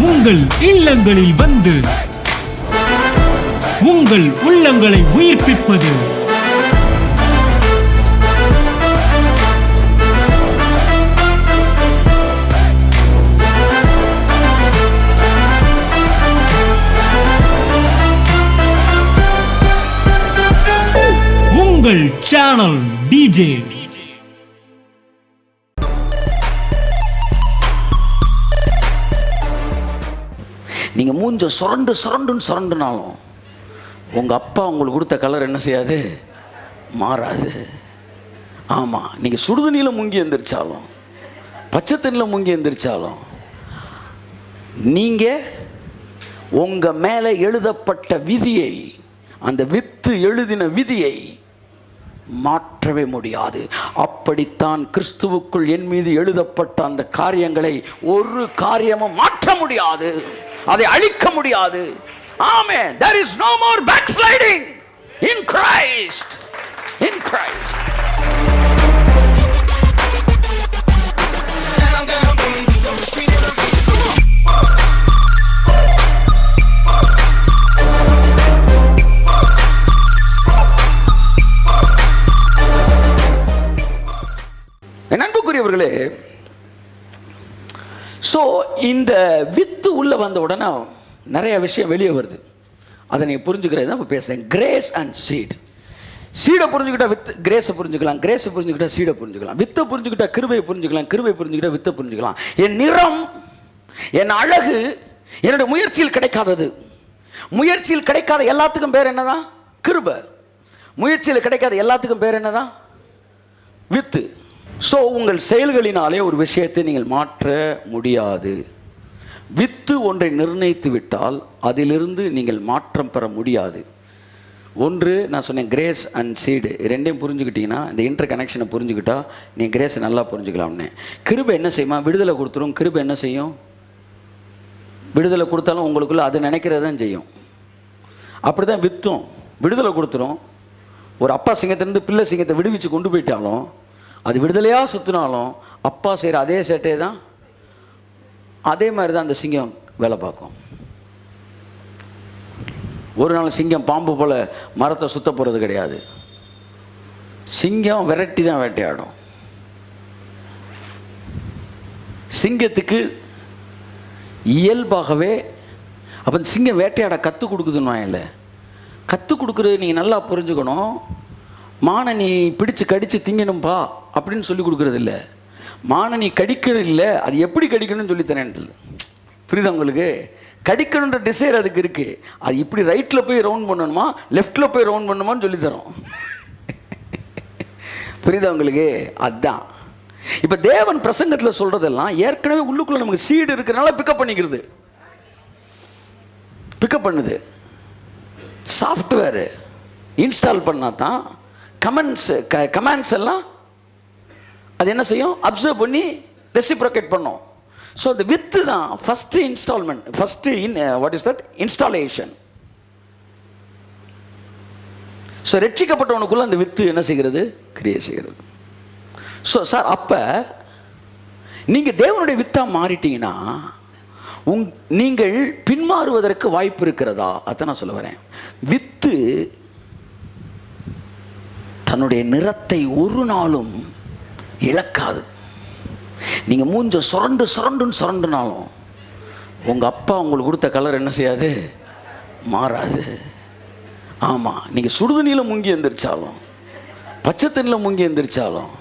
உங்கள் இல்லங்களில் வந்து உங்கள் உள்ளங்களை உயிர்ப்பிப்பது உங்கள் சேனல் டிஜே. நீங்கள் மூஞ்ச சுரண்டுனாலும் உங்கள் அப்பா உங்களுக்கு கொடுத்த கலர் என்ன செய்யாது, மாறாது. ஆமாம், நீங்கள் சுடுதண்ணியில் முங்கி எந்திரிச்சாலும் பச்சை தண்ணியில் முங்கி எந்திரிச்சாலும் நீங்கள் உங்கள் மேலே எழுதப்பட்ட விதியை, அந்த வித்து எழுதின விதியை மாற்றவே முடியாது. அப்படித்தான் கிறிஸ்துவுக்குள் என் மீது எழுதப்பட்ட அந்த காரியங்களை ஒரு காரியமும் மாற்ற முடியாது, அதை அழிக்க முடியாது. ஆமென். There is no more backsliding in Christ. In Christ. என் அன்புக்குரியவர்களே, ஸோ இந்த வித்து உள்ளே வந்த உடனே நிறைய விஷயம் வெளியே வருது. அதை நீங்கள் புரிஞ்சுக்கிறது தான் இப்போ பேசுகிறேன். Grace and seed. சீடை புரிஞ்சுக்கிட்டா வித்து கிரேஸை புரிஞ்சுக்கலாம், கிரேஸை புரிஞ்சுக்கிட்டா சீடை புரிஞ்சுக்கலாம், வித்தை புரிஞ்சுக்கிட்டா கிருபையை புரிஞ்சுக்கலாம், கிருபை புரிஞ்சுக்கிட்டா வித்தை புரிஞ்சுக்கலாம். என் நிறம், என் அழகு என்னுடைய முயற்சியில் கிடைக்காதது. முயற்சியில் கிடைக்காத எல்லாத்துக்கும் பேர் என்னதான்? கிருபை. முயற்சியில் கிடைக்காத எல்லாத்துக்கும் பேர் என்னதான்? வித்து. ஸோ உங்கள் செயல்களினாலே ஒரு விஷயத்தை நீங்கள் மாற்ற முடியாது. வித்து ஒன்றை நிர்ணயித்து விட்டால் அதிலிருந்து நீங்கள் மாற்றம் பெற முடியாது. ஒன்று நான் சொன்னேன், கிரேஸ் அண்ட் சீடு. ரெண்டையும் புரிஞ்சுக்கிட்டீங்கன்னா, இந்த இன்டர் கனெக்ஷனை புரிஞ்சுக்கிட்டா நீங்கள் கிரேஸை நல்லா புரிஞ்சுக்கலாம்னு. கிருபை என்ன செய்யுமா? விடுதலை கொடுத்துரும். கிருபை என்ன செய்யும்? விடுதலை கொடுத்தாலும் உங்களுக்குள்ள அது நினைக்கிறது தான் செய்யும். அப்படி தான் வித்தும் விடுதலை கொடுத்துரும். ஒரு அப்பா சிங்கத்திலேருந்து பிள்ளை சிங்கத்தை விடுவிச்சு கொண்டு போயிட்டாலும், அது விடுதலையாக சுற்றினாலும் அப்பா செய்கிற அதே சேட்டை தான், அதே மாதிரி தான் அந்த சிங்கம் வேலை பார்க்கும். ஒரு நாள் சிங்கம் பாம்பு போல் மரத்தை சுத்த போகிறது கிடையாது. சிங்கம் விரட்டி தான் வேட்டையாடும். சிங்கத்துக்கு இயல்பாகவே அப்போ சிங்கம் வேட்டையாட கற்றுக் கொடுக்குதுன்னு இல்லை, கற்றுக் கொடுக்குறது நீங்கள் நல்லா புரிஞ்சுக்கணும். மானை நீ பிடிச்சு கடித்து திங்கணும்பா அப்படின்னு சொல்லி கொடுக்குறது இல்லை. மானை நீ கடிக்கணும் இல்லை, அது எப்படி கடிக்கணும்னு சொல்லி தரேன். புரியுதா உங்களுக்கு? கடிக்கணுன்ற டிசைர் அதுக்கு இருக்குது. அது இப்படி ரைட்டில் போய் ரவுண்ட் பண்ணணுமா, லெஃப்டில் போய் ரவுண்ட் பண்ணணுமான்னு சொல்லி தரோம். புரியுதா உங்களுக்கு? அதுதான் இப்போ தேவன் பிரசங்கத்தில் சொல்கிறதெல்லாம் ஏற்கனவே உள்ளுக்குள்ளே நமக்கு சீடு இருக்கிறனால பிக்கப் பண்ணிக்கிறது. பிக்கப் பண்ணுது. சாஃப்ட்வேரு இன்ஸ்டால் பண்ணால் தான் கமெண்ட்ஸ் எல்லாம் அது என்ன செய்யும்? அப்சர்வ் பண்ணி ரெசிப்ரோகேட் பண்ணும். ஸோ அந்த வித்து தான் first instalment, first what is that? Installation. So ரட்சிக்கப்பட்டவனுக்குள்ள அந்த வித்து என்ன செய்கிறது? கிரியை செய்கிறது. ஸோ சார், அப்போ நீங்கள் தேவனுடைய வித்தாக மாறிட்டீங்கன்னா நீங்கள் பின்மாறுவதற்கு வாய்ப்பு இருக்கிறதா? அதான் நான் சொல்ல வரேன். வித்து தன்னுடைய நிறத்தை ஒரு நாளும் இழக்காது. நீங்கள் மூஞ்ச சுரண்டுனாலும் உங்கள் அப்பா உங்களுக்கு கொடுத்த கலர் என்ன செய்யாது, மாறாது. ஆமாம், நீங்கள் சுடுதண்ணியில் முங்கி எந்திரிச்சாலும் பச்சை தண்ணியில் முங்கி எந்திரிச்சாலும்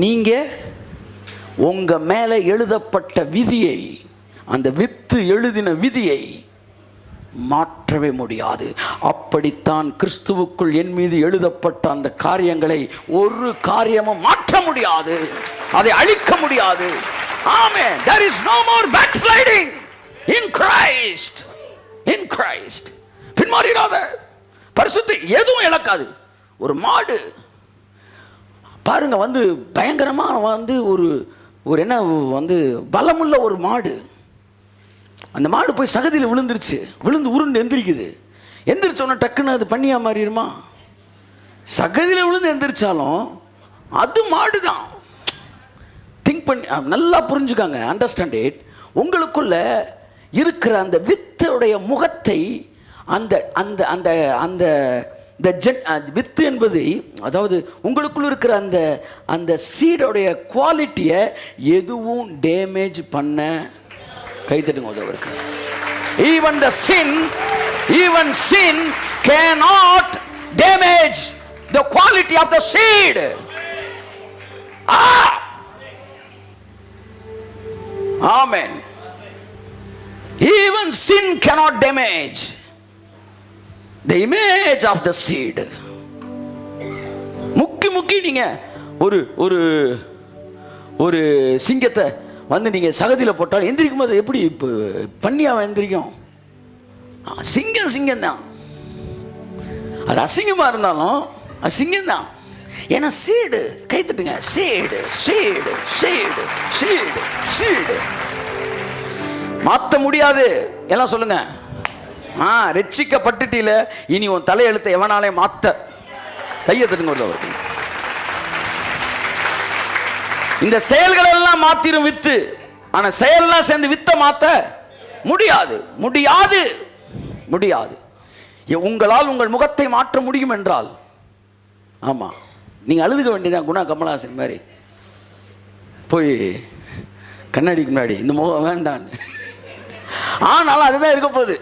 நீங்கள் உங்கள் மேலே எழுதப்பட்ட விதியை, அந்த வித்து எழுதின விதியை மாற்றவே முடியாது. அப்படித்தான் கிறிஸ்துவுக்குள் என் மீது எழுதப்பட்ட அந்த காரியங்களை ஒரு காரியமும் மாற்ற முடியாது, அதை அழிக்க முடியாது. ஆமென். There is no more backsliding in Christ. In Christ. பின்மாறிராத. பரிசுத்த எதுவும் இழக்காது. ஒரு மாடு பாருங்க, வந்து பயங்கரமாக ஒரு என்ன பலமுள்ள ஒரு மாடு. அந்த மாடு போய் சகதியில் விழுந்து உருண்டு எந்திரிக்குது. எந்திரிச்சோன்னா டக்குன்னு அது பண்ணியா மாறிடுமா? சகதியில் விழுந்து எந்திரிச்சாலும் அது மாடு தான். திங்க் பண்ணி நல்லா புரிஞ்சுக்காங்க, அண்டர்ஸ்டாண்ட் இட். உங்களுக்குள்ள இருக்கிற அந்த வித்துடைய முகத்தை அந்த அந்த அந்த அந்த வித்து என்பது, அதாவது உங்களுக்குள்ள இருக்கிற அந்த அந்த சீடோடைய குவாலிட்டியை எதுவும் டேமேஜ் பண்ண, கைத்தட்டுங்க உதவருக்கு. Even sin cannot damage the quality of the seed. Amen. Even sin cannot damage the image of the seed. முக்கி நீங்க ஒரு ஒரு ஒரு சிங்கத்தை வந்து நீங்க சகதியில் போட்டால் எந்திரிக்கும் போது எப்படி பண்ணியாவை எந்திரிக்கும்? சிங்கம் தான். அது அசிங்கமா இருந்தாலும் அது சிங்கம் தான். ஏன்னா சீடு, கைத்தட்டுங்க, seed seed seed seed seed மாற்ற முடியாது. எல்லாம் சொல்லுங்க. ரட்சிக்கப்பட்டுட்டீல, இனி உன் தலையெழுத்தை எவனாலே மாத்த, கையை தட்டுங்க. இந்த செயல்கள் எல்லாம் மாத்திரும் வித்து, ஆனா செயல்லாம் சேர்ந்து வித்த மாத்த முடியாது முடியாது முடியாது. உங்களால் உங்கள் முகத்தை மாற்ற முடியும் என்றால், ஆமா, நீங்க அழுதுக வேண்டியதான். குணா கமலஹாசன் மாதிரி போய் கண்ணாடிக்கு முன்னாடி இந்த முகம் வேண்டான், ஆனாலும் அதுதான் இருக்க போகுது.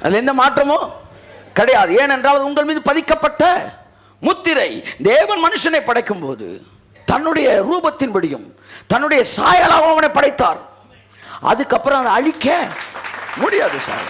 அது எந்த மாற்றமும் கிடையாது. ஏனென்றால் உங்கள் மீது பதிக்கப்பட்ட முத்திரை. தேவன் மனுஷனை படைக்கும் போது தன்னுடைய ரூபத்தின்படியும் தன்னுடைய சாயலாக அவனை படைத்தார். அதுக்கப்புறம் அதை அழிக்க முடியாது சார்.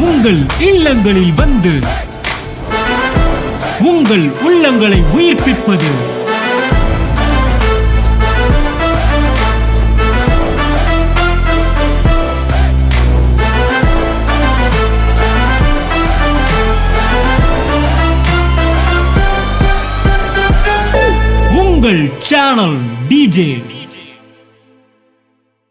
உங்கள் இல்லங்களில் வந்து உங்கள் உள்ளங்களை உயிர்ப்பிப்பது உங்கள் சேனல் டிஜே.